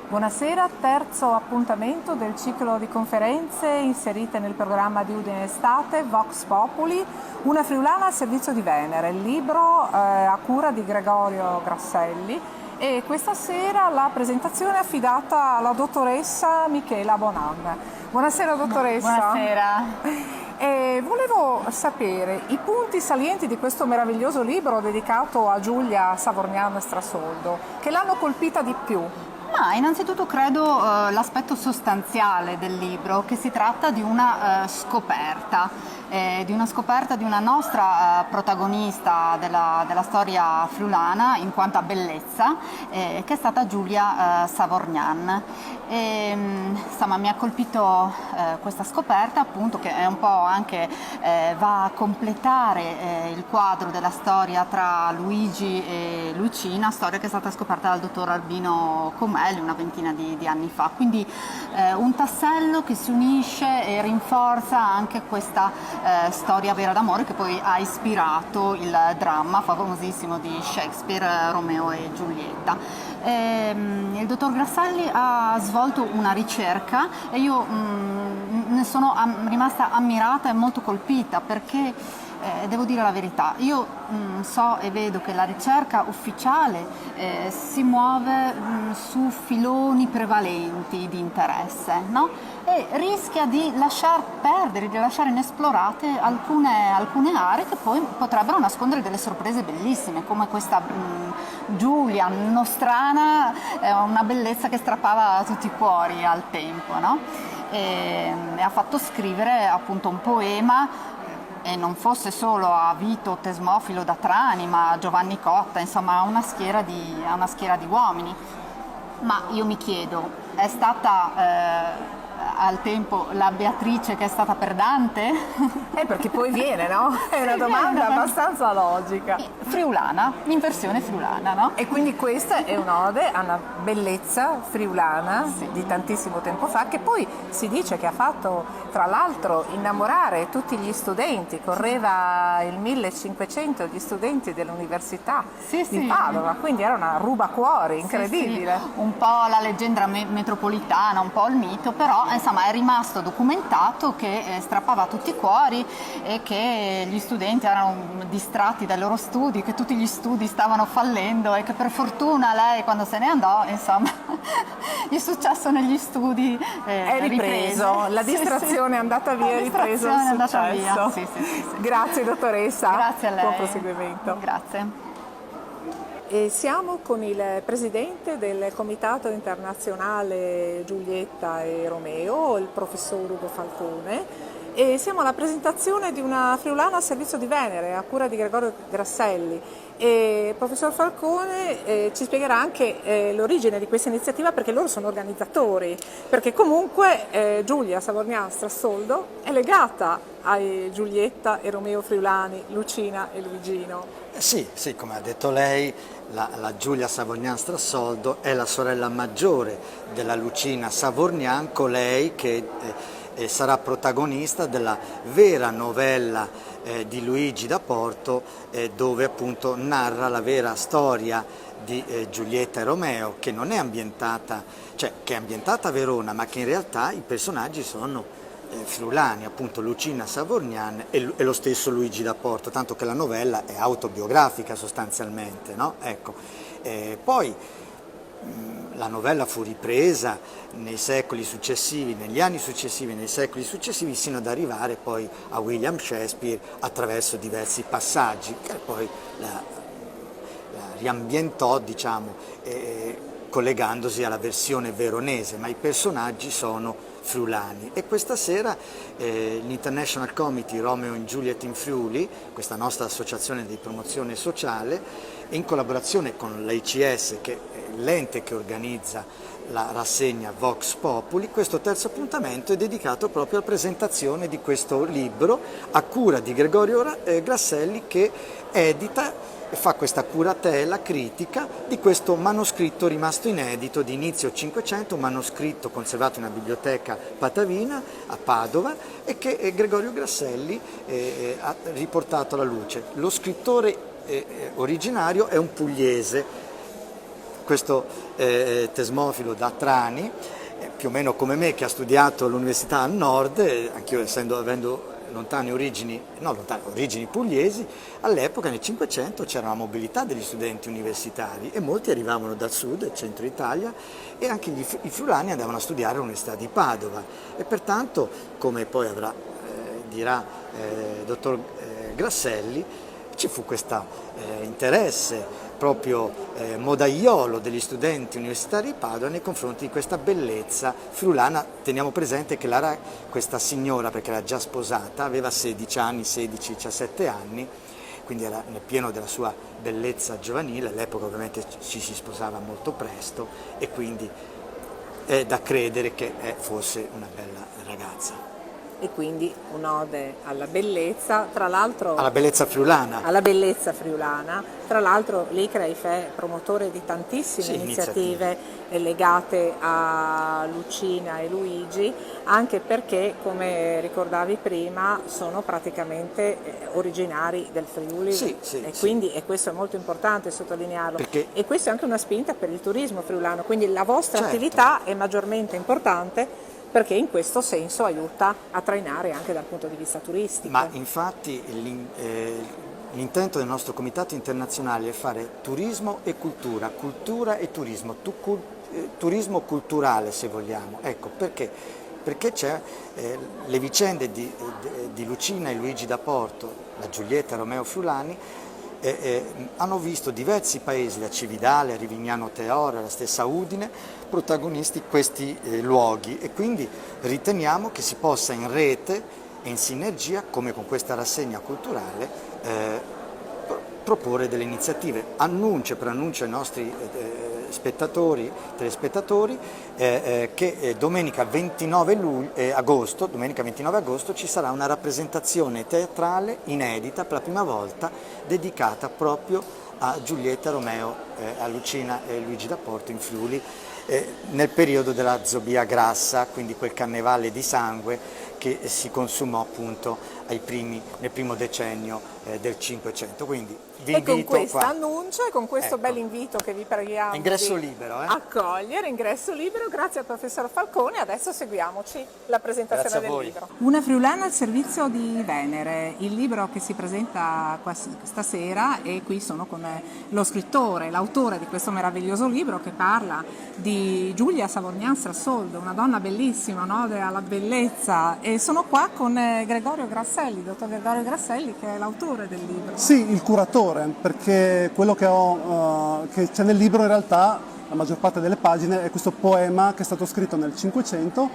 Buonasera, terzo appuntamento del ciclo di conferenze inserite nel programma di Udine Estate, Vox Populi, una friulana al servizio di Venere, il libro a cura di Gregorio Grasselli, e questa sera la presentazione è affidata alla dottoressa Michela Bonan. Buonasera dottoressa. Buonasera. Volevo sapere i punti salienti di questo meraviglioso libro dedicato a Giulia Savorgnan Strassoldo, che l'hanno colpita di più. Innanzitutto credo l'aspetto sostanziale del libro, che si tratta di una scoperta di una nostra protagonista della storia friulana in quanto a bellezza, che è stata Giulia Savorgnan. Insomma, mi ha colpito questa scoperta, appunto, che è un po' anche va a completare il quadro della storia tra Luigi e Lucina, storia che è stata scoperta dal dottor Albino Comelli una ventina di anni fa. Quindi un tassello che si unisce e rinforza anche questa storia vera d'amore che poi ha ispirato il dramma famosissimo di Shakespeare, Romeo e Giulietta. Il dottor Grasselli ha svolto una ricerca e io ne sono rimasta ammirata e molto colpita, perché devo dire la verità, io so e vedo che la ricerca ufficiale si muove su filoni prevalenti di interesse, no? E rischia di lasciar perdere, di lasciare inesplorate alcune aree che poi potrebbero nascondere delle sorprese bellissime, come questa Giulia nostrana, una bellezza che strappava tutti i cuori al tempo, no? E ha fatto scrivere appunto un poema, e non fosse solo a Vito Tesmofilo da Trani, ma a Giovanni Cotta, insomma a una schiera di uomini. Ma io mi chiedo, è stata al tempo la Beatrice che è stata per Dante? Perché poi viene, no? È una domanda abbastanza logica. Friulana, in versione friulana, no? E quindi questa è un'ode a una bellezza friulana, sì, di tantissimo tempo fa, che poi si dice che ha fatto, tra l'altro, innamorare tutti gli studenti. Correva il 1500 gli studenti dell'Università di Padova, quindi era una rubacuori incredibile. Sì. Un po' la leggenda metropolitana, un po' il mito, però insomma è rimasto documentato che strappava tutti i cuori e che gli studenti erano distratti dai loro studi, che tutti gli studi stavano fallendo e che per fortuna lei, quando se ne andò, insomma gli è successo negli studi, è ripreso, la distrazione è andata via, è ripreso il successo. Sì. Grazie dottoressa. Grazie a lei. Buon proseguimento. Grazie. E siamo con il presidente del Comitato Internazionale Giulietta e Romeo, il professor Ugo Falcone, e siamo alla presentazione di una friulana a servizio di Venere a cura di Gregorio Grasselli. E il professor Falcone ci spiegherà anche l'origine di questa iniziativa, perché loro sono organizzatori, perché comunque Giulia Savorgnan Strassoldo è legata ai Giulietta e Romeo friulani, Lucina e Luigino. Sì, come ha detto lei, la Giulia Savorgnan Strassoldo è la sorella maggiore della Lucina Savorgnan, colei che sarà protagonista della vera novella di Luigi da Porto, dove appunto narra la vera storia di Giulietta e Romeo, che non è ambientata, cioè che è ambientata a Verona, ma che in realtà i personaggi sono friulani, appunto Lucina Savorgnan e lo stesso Luigi da Porto, tanto che la novella è autobiografica sostanzialmente, no? Ecco. Poi la novella fu ripresa nei secoli successivi, negli anni successivi, nei secoli successivi, sino ad arrivare poi a William Shakespeare attraverso diversi passaggi, che poi la riambientò, diciamo, collegandosi alla versione veronese, ma i personaggi sono friulani. E questa sera l'International Committee Romeo and Juliet in Friuli, questa nostra associazione di promozione sociale, in collaborazione con l'ICS, che è l'ente che organizza la rassegna Vox Populi, questo terzo appuntamento è dedicato proprio alla presentazione di questo libro a cura di Gregorio Grasselli, che edita e fa questa curatela critica di questo manoscritto rimasto inedito di inizio Cinquecento, un manoscritto conservato in una biblioteca patavina a Padova e che Gregorio Grasselli ha riportato alla luce. Lo scrittore originario è un pugliese, questo Tesmofilo da Trani, più o meno come me, che ha studiato all'università al nord, anch'io avendo origini pugliesi. All'epoca nel Cinquecento c'era una mobilità degli studenti universitari e molti arrivavano dal sud, del centro Italia, e anche i friulani andavano a studiare all'Università di Padova e pertanto, come poi dirà il dottor Grasselli, ci fu questo interesse proprio modaiolo degli studenti universitari di Padova nei confronti di questa bellezza friulana. Teniamo presente che questa signora, perché era già sposata, aveva 16 anni, 16, 17 anni, quindi era nel pieno della sua bellezza giovanile. All'epoca ovviamente ci si sposava molto presto e quindi è da credere che fosse una bella ragazza. E quindi un'ode alla bellezza, tra l'altro alla bellezza friulana. Alla bellezza friulana, tra l'altro l'ICRAIF è promotore di tantissime iniziative legate a Lucina e Luigi, anche perché, come ricordavi prima, sono praticamente originari del Friuli, quindi e questo è molto importante sottolinearlo, e questo è anche una spinta per il turismo friulano, quindi la vostra attività è maggiormente importante perché in questo senso aiuta a trainare anche dal punto di vista turistico. Ma infatti l'intento del nostro comitato internazionale è fare turismo e cultura, cultura e turismo, turismo culturale se vogliamo. Ecco perché? Perché c'è le vicende di Lucina e Luigi da Porto, la Giulietta Romeo Friulani, hanno visto diversi paesi, da Cividale a Rivignano Teora, la stessa Udine, protagonisti questi luoghi, e quindi riteniamo che si possa in rete e in sinergia, come con questa rassegna culturale, proporre delle iniziative. Preannuncio ai nostri telespettatori, che domenica 29 agosto ci sarà una rappresentazione teatrale inedita per la prima volta, dedicata proprio a Giulietta Romeo, a Lucina e Luigi da Porto in Friuli, nel periodo della Zobia Grassa, quindi quel carnevale di sangue che si consumò appunto nel primo decennio del Cinquecento. Quindi vi invito con questo annuncio e con questo bel invito che vi preghiamo ingresso di libero, accogliere, ingresso libero, grazie al professor Falcone. Adesso seguiamoci la presentazione del libro. Una friulana al servizio di Venere, il libro che si presenta stasera, e qui sono con lo scrittore, l'autore di questo meraviglioso libro che parla di Giulia Savorgnan Strassoldo, una donna bellissima, un'ode alla bellezza, e sono qua con Gregorio Grasselli, dottor Gregorio Grasselli, che è l'autore del libro. Sì, il curatore, perché quello che c'è nel libro in realtà, la maggior parte delle pagine, è questo poema che è stato scritto nel Cinquecento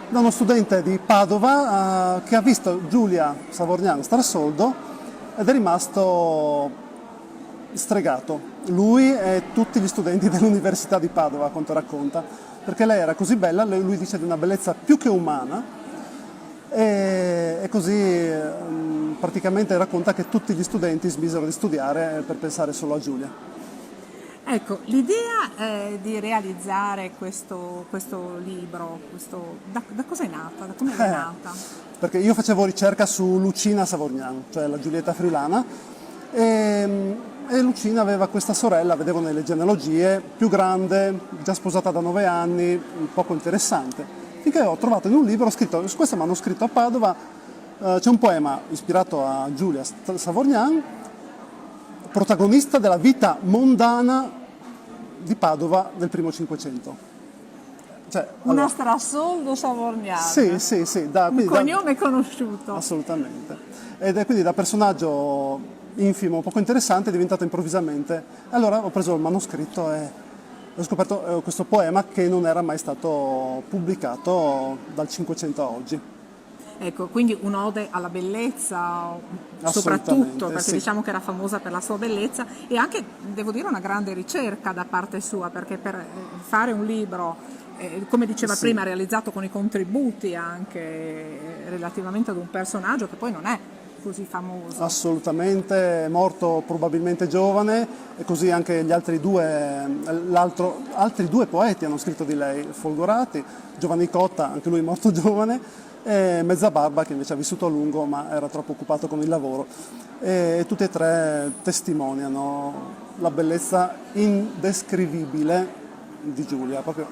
da uno studente di Padova che ha visto Giulia Savorgnan Strassoldo ed è rimasto stregato. Lui e tutti gli studenti dell'Università di Padova, a quanto racconta, perché lei era così bella, lui dice di una bellezza più che umana, e così praticamente racconta che tutti gli studenti smisero di studiare per pensare solo a Giulia. Ecco, l'idea di realizzare questo libro, da cosa è nata? Da come è nata? Perché io facevo ricerca su Lucina Savorgnan, cioè la Giulietta friulana, e Lucina aveva questa sorella, vedevo nelle genealogie, più grande, già sposata da 9 anni, poco interessante. Finché ho trovato in un libro scritto, su questo manoscritto a Padova, c'è un poema ispirato a Giulia Savorgnan, protagonista della vita mondana di Padova del primo Cinquecento. Una Strassoldo Savorgnan. Sì. Un cognome conosciuto. Assolutamente. Ed è quindi da personaggio infimo, poco interessante, è diventato improvvisamente. Allora ho preso il manoscritto e ho scoperto questo poema che non era mai stato pubblicato dal Cinquecento a oggi. Ecco, quindi un'ode alla bellezza, soprattutto perché diciamo che era famosa per la sua bellezza, e anche, devo dire, una grande ricerca da parte sua, perché per fare un libro, come diceva prima, realizzato con i contributi anche relativamente ad un personaggio che poi non è così famoso. Assolutamente, è morto probabilmente giovane e così anche gli altri due poeti hanno scritto di lei, Folgorati, Giovanni Cotta, anche lui morto giovane, e Mezzabarba che invece ha vissuto a lungo ma era troppo occupato con il lavoro. E tutti e tre testimoniano la bellezza indescrivibile di Giulia, proprio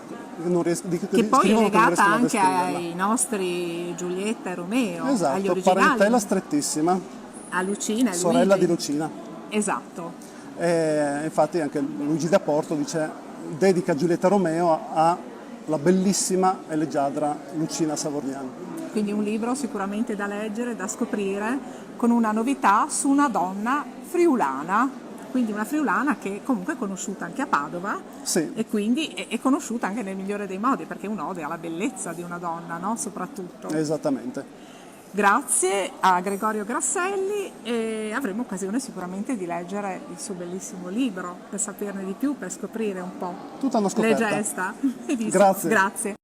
non riesco, Che poi è scrivono che non legata riescono a anche descriverla. ai nostri Giulietta e Romeo, agli Esatto, originali, parentela strettissima, a Lucina e sorella Luigi. di Lucina. Esatto. E infatti anche Luigi da Porto dedica Giulietta Romeo alla bellissima e leggiadra Lucina Savorniana. Quindi un libro sicuramente da leggere, da scoprire, con una novità su una donna friulana, quindi una friulana che comunque è conosciuta anche a Padova, Sì. e quindi è conosciuta anche nel migliore dei modi, perché è un'ode alla bellezza di una donna, no? Soprattutto. Esattamente. Grazie a Gregorio Grasselli, e avremo occasione sicuramente di leggere il suo bellissimo libro per saperne di più, per scoprire un po' Tutta una le scoperta. gesta. Grazie. Grazie.